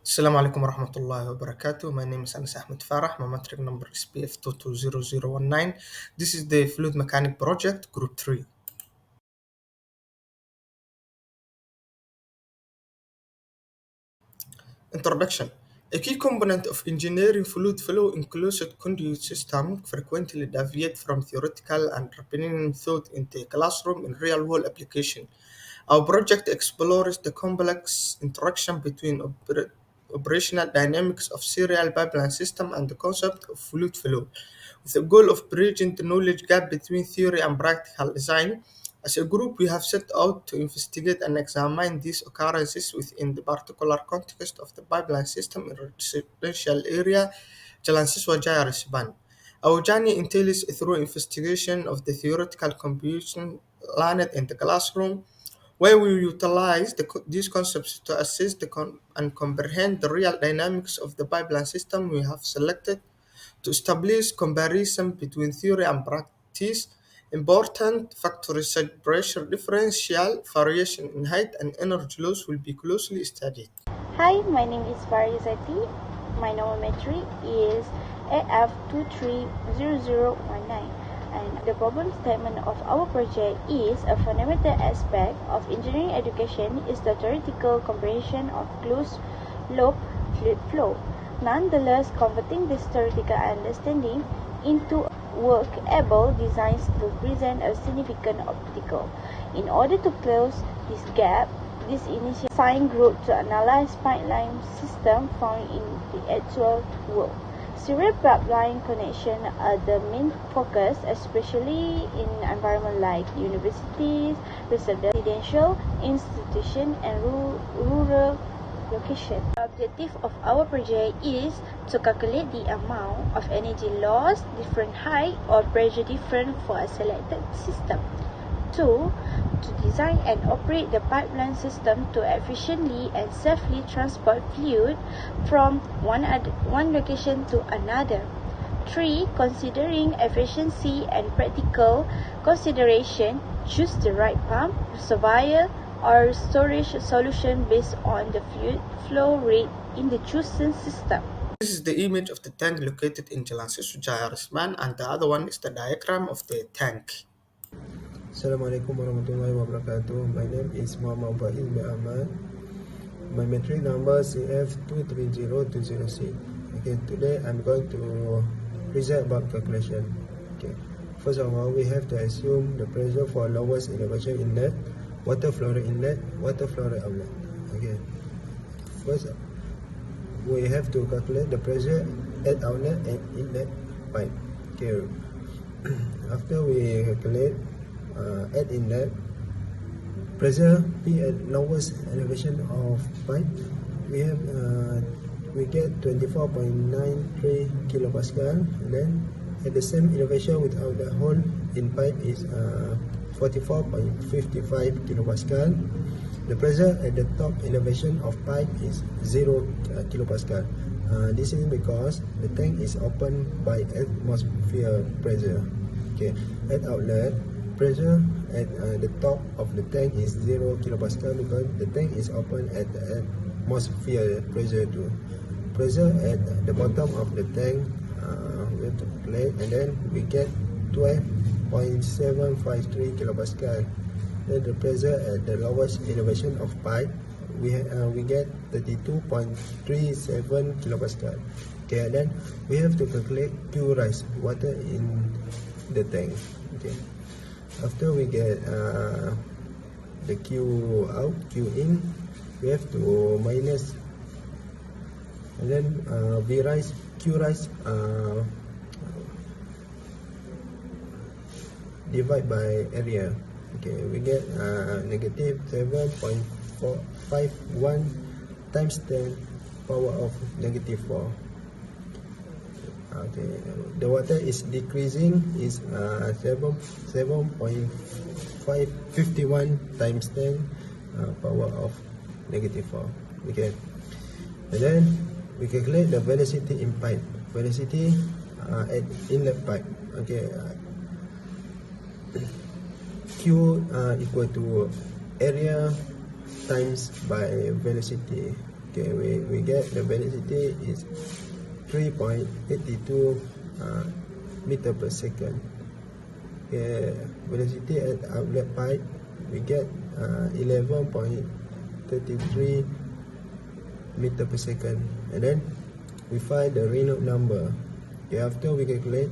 Assalamu alaikum warahmatullahi wabarakatuh. My name is Anas Ahmed Farah. My metric number is PF220019. This is the Fluid Mechanic Project, Group 3. Introduction. A key component of engineering fluid flow includes a conduit system frequently deviate from theoretical and opinion thought in the classroom in real-world application. Our project explores the complex interaction between operational dynamics of serial pipeline system and the concept of fluid flow, with the goal of bridging the knowledge gap between theory and practical design. As a group, we have set out to investigate and examine these occurrences within the particular context of the pipeline system in a residential area, Jalan Siswa Jaya Resban. Our journey entails through investigation of the theoretical computation learned in the classroom, where we utilize these concepts to assess and comprehend the real dynamics of the pipeline system we have selected to establish comparison between theory and practice. Important factors such as pressure differential, variation in height, and energy loss will be closely studied. Hi, my name is Farizati. My normometry is AF230019, and the problem statement of our project is a fundamental aspect of engineering education is the theoretical comprehension of closed loop fluid flow. Nonetheless, converting this theoretical understanding into workable designs will present a significant obstacle. In order to close this gap, this initial assigned group to analyze pipeline system found in the actual world. Serial pipeline connection are the main focus, especially in environments like universities, residential institutions, and rural location. The objective of our project is to calculate the amount of energy loss, different height or pressure difference for a selected system. 2. To design and operate the pipeline system to efficiently and safely transport fluid from one location to another. 3. Considering efficiency and practical consideration, choose the right pump, reservoir, or storage solution based on the fluid flow rate in the chosen system. This is the image of the tank located in Jalan Siswijaya Resman, and the other one is the diagram of the tank. Assalamualaikum warahmatullahi wabarakatuh. My name is Muhammad Bahil bin Ahmad. My metric number is CF230206. Okay, today I'm going to present about calculation. Okay, first of all, we have to assume the pressure for lowest elevation inlet, water flow rate inlet, water flow rate outlet. Okay, first we have to calculate the pressure at outlet and inlet pipe. Okay, after we calculate at inlet pressure P at lowest elevation of pipe, we get 24.93 kilopascal. And then at the same elevation without the hole in pipe is 44.55 kilopascal. The pressure at the top elevation of pipe is 0 kilopascal. This is because the tank is opened by atmosphere pressure. Okay, at outlet pressure at the top of the tank is 0 kilopascal because the tank is open at the atmosphere pressure too. Pressure at the bottom of the tank we have to calculate, and then we get 12.753 kilopascal. Then the pressure at the lowest elevation of pipe we get 32.37 kilopascal. Okay, and then we have to calculate Q rise, water in the tank. Okay, after we get the Q out, Q in, we have to minus, and then V rise, Q rise divide by area. Okay, we get negative 7.451 times 10 power of negative 4. Okay, the water is decreasing is 7.551 times 10 power of negative 4. Okay, and then we calculate the velocity in pipe, velocity at inlet pipe. Okay, Q equal to area times by velocity. Okay, we get the velocity is 3.82 meter per second. Okay, velocity at outlet pipe we get 11.33 meter per second, and then we find the Reynolds number. Okay, after we calculate,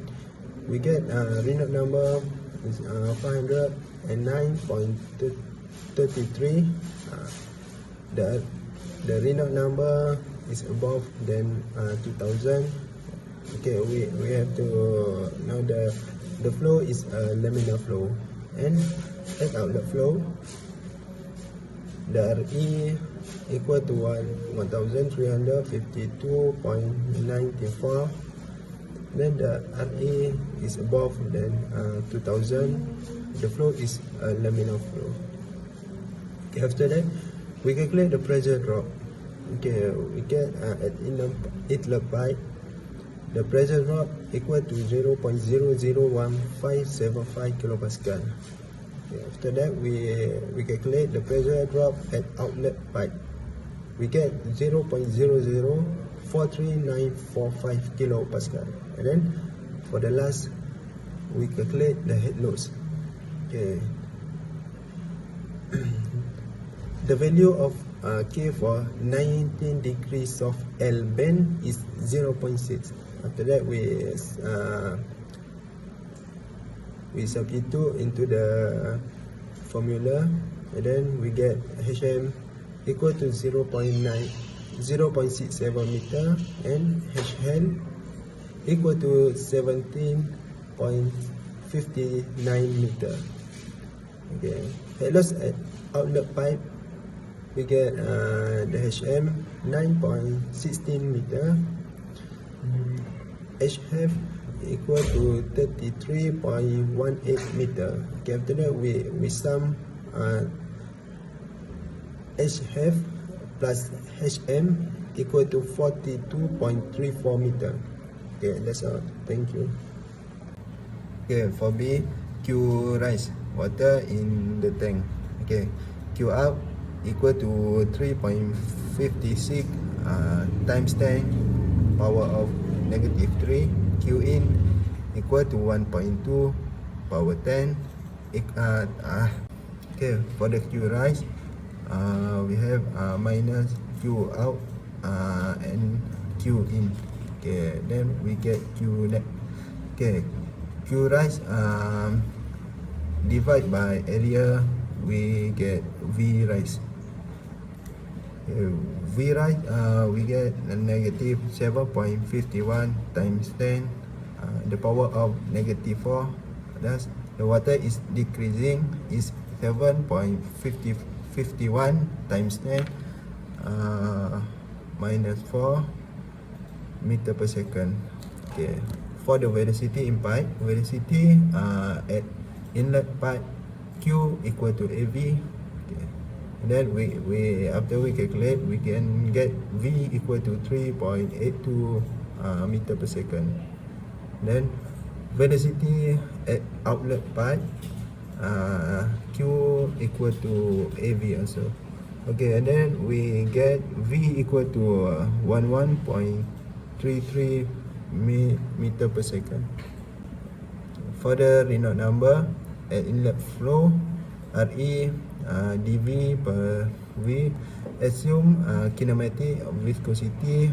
we get Reynolds number is 509.33. The Reynolds number is above than 2000. Okay, we have to now the flow is a laminar flow, and at outlet flow the RE equal to 1352.94. Then the RE is above than 2000. The flow is a laminar flow. Okay, after that we calculate the pressure drop. Okay, we get at inlet pipe the pressure drop equal to 0.001575 kilopascal. Okay, after that we calculate the pressure drop at outlet pipe. We get 0.004395 kilopascal. And then for the last, we calculate the head loads. Okay. The value of K for 19 degrees of L bend is 0.6. After that we substitute into the formula, and then we get HM equal to 0.67 meter and HL equal to 17.59 meter. Okay, head loss at outlet pipe we get the HM 9.16 meter, HF equal to 33.18 meter. Okay, after that we sum HF plus HM equal to 42.34 meter. Okay, that's all. Thank you. Okay, for B, Q rise, water in the tank. Okay, Q out equal to 3.56 times 10 power of -3. Q in equal to 1.2 power 10. Okay, for the Q rise, we have minus Q out and Q in. Okay, then we get Q net. Okay, Q rise divide by area, we get V rise. Okay, V rise we get a negative 7.51 times 10 the power of -4. Thus the water is decreasing is 7.51 times 10 minus 4 meter per second. Okay, for the velocity in pipe, velocity at inlet pipe Q equal to AV. Okay, and then we after we calculate, we can get V equal to 3.82 meter per second. Then velocity at outlet pipe Q equal to AV also. Okay, and then we get V equal to 11.33 meter per second. For the Reynolds number at inlet flow, RE dV per V, assume kinematic viscosity.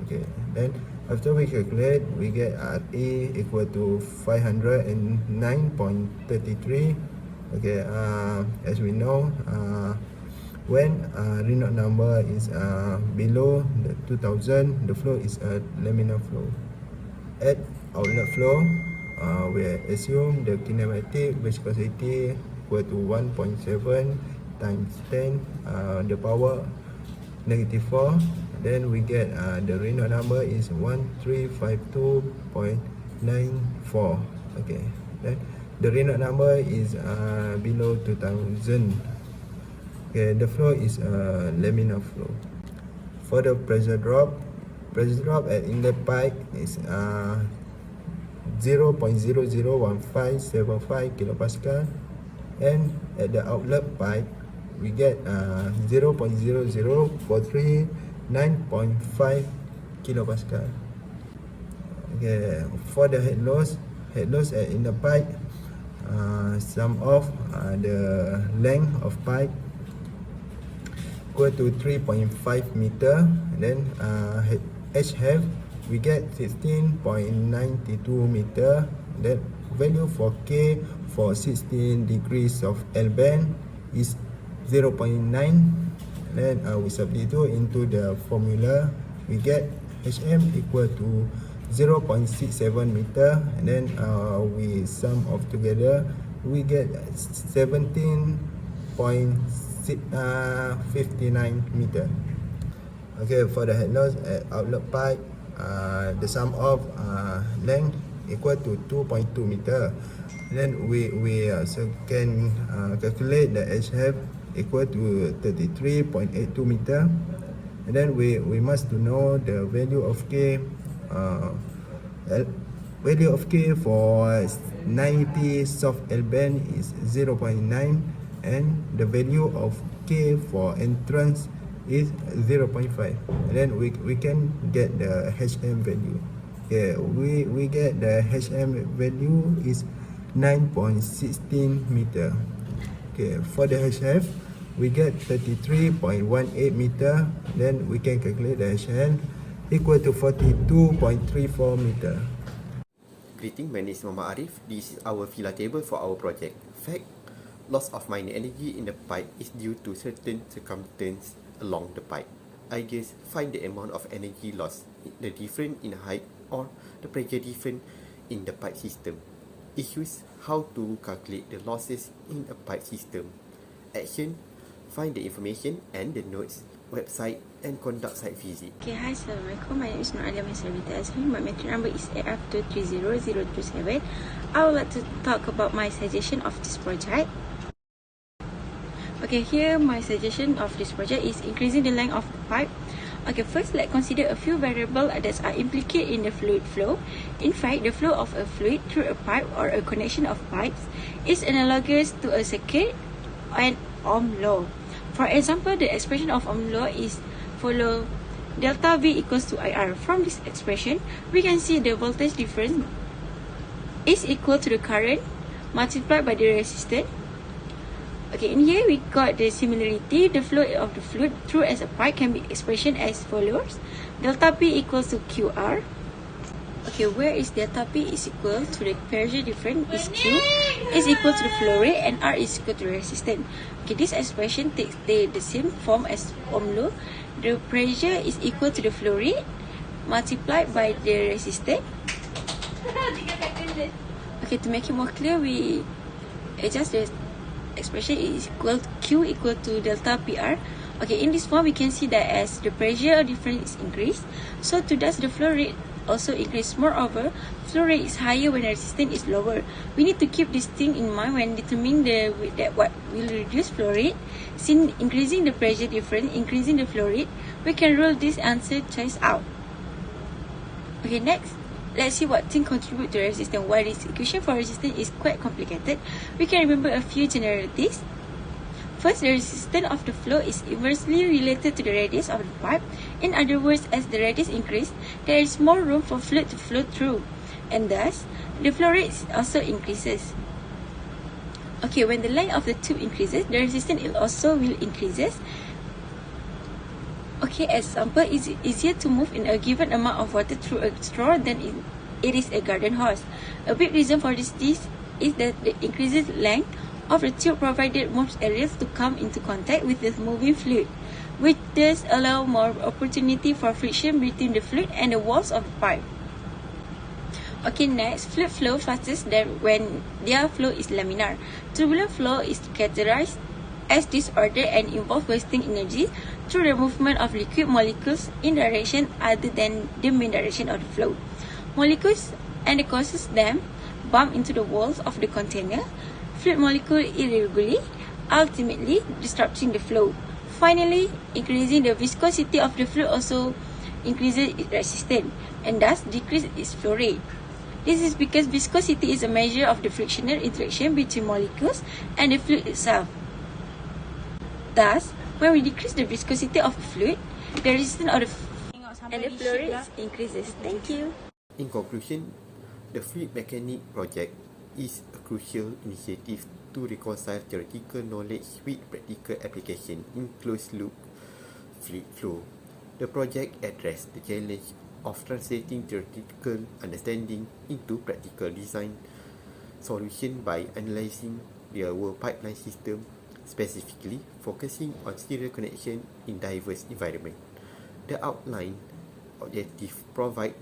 Okay, then after we calculate, we get RE equal to 509.33. Okay, as we know, when Reynolds number is below the 2000, the flow is a laminar flow. At outlet flow, we assume the kinematic viscosity equal to 1.7 times 10 the power -4. Then we get the Reynolds number is 1352.94. Okay, then the Reynolds number is below 2000. Okay, the flow is a laminar flow. For the pressure drop at inlet pipe is 0.001575 kilopascal, and at the outlet pipe we get 0.0043 9.5 kilopascal. Okay, for the head loss in the pipe, sum of the length of pipe equal to 3.5 meter. Then H half we get 16.92 meter. That value for K for 16 degrees of L bend is 0.9. Then we substitute into the formula, we get HM equal to 0.67 meter, and then we sum off together, we get 17.59 meter. Okay, for the head loss at outlet pipe, the sum of length equal to 2.2 meter. Then we also can calculate the H half equal to 33.82 meter. And then we must to know the value of K. Value of K for 90 soft L bend is 0.9, and the value of K for entrance is 0.5. And then we can get the HM value. Okay, we get the HM value is 9.16 meter. Okay, for the HF we get 33.18 meter. Then we can calculate the HN equal to 42.34 meter. Greeting, my name is Muhammad Arif. This is our Villa table for our project. Fact: loss of minor energy in the pipe is due to certain circumstances along the pipe. Ideas: find the amount of energy lost, the difference in height or the pressure difference in the pipe system. Issues: how to calculate the losses in a pipe system. Action: find the information and the notes, website, and conduct site visit. Okay, hi, Assalamualaikum. My name is Nur Alia Masarita Azmi. My metric number is AF230027. I would like to talk about my suggestion of this project. Okay, here my suggestion of this project is increasing the length of the pipe. Okay, first let's consider a few variables that are implicated in the fluid flow. In fact, the flow of a fluid through a pipe or a connection of pipes is analogous to a circuit and Ohm law. For example, the expression of Ohm law is follow delta V equals to IR. From this expression, we can see the voltage difference is equal to the current multiplied by the resistance. Okay, in here we got the similarity. The flow of the fluid through as a pipe can be expressed as follows. Delta P equals to QR. Okay, where is delta P is equal to the pressure difference is Q is equal to the flow rate and R is equal to the resistance. Okay, this expression takes the same form as Ohm law. The pressure is equal to the flow rate multiplied by the resistance. Okay, to make it more clear, we adjust the expression is equal to Q equal to delta PR. Okay, in this form we can see that as the pressure difference is increased, so to thus the flow rate also increase. Moreover, flow rate is higher when the resistance is lower. We need to keep this thing in mind when determining that what will reduce flow rate. Since increasing the pressure difference, increasing the flow rate, we can rule this answer choice out. Okay, next, let's see what thing contribute to resistance. While this equation for resistance is quite complicated, we can remember a few generalities. First, the resistance of the flow is inversely related to the radius of the pipe. In other words, as the radius increases, there is more room for fluid to flow through, and thus, the flow rate also increases. Okay, when the length of the tube increases, the resistance also will increases. Okay, example, it's easier to move in a given amount of water through a straw than it is a garden hose. A big reason for this is that the increased length of the tube provided more areas to come into contact with the moving fluid, which does allow more opportunity for friction between the fluid and the walls of the pipe. Okay, next, fluid flow faster than when their flow is laminar. Turbulent flow is characterized as disorder and involves wasting energy through the movement of liquid molecules in direction other than the main direction of the flow. Molecules and the causes them bump into the walls of the container, fluid molecule irregularly, ultimately disrupting the flow. Finally, increasing the viscosity of the fluid also increases its resistance and thus decreases its flow rate. This is because viscosity is a measure of the frictional interaction between molecules and the fluid itself. Thus, when we decrease the viscosity of the fluid, the resistance of the and the flow rate increases. Thank you. In conclusion, the Fluid Mechanics project is a crucial initiative to reconcile theoretical knowledge with practical application in closed-loop fluid flow. The project addressed the challenge of translating theoretical understanding into practical design solution by analyzing real-world pipeline system, specifically focusing on serial connection in diverse environments. The outline objective provide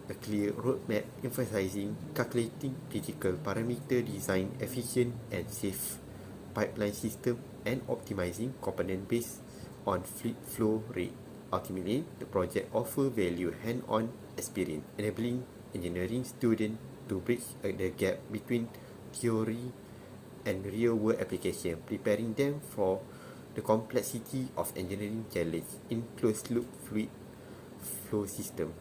a clear roadmap emphasizing calculating critical parameter design efficient and safe pipeline system and optimizing component based on fluid flow rate. Ultimately, the project offers value hand-on experience, enabling engineering students to bridge the gap between theory and real-world application, preparing them for the complexity of engineering challenge in closed-loop fluid flow system.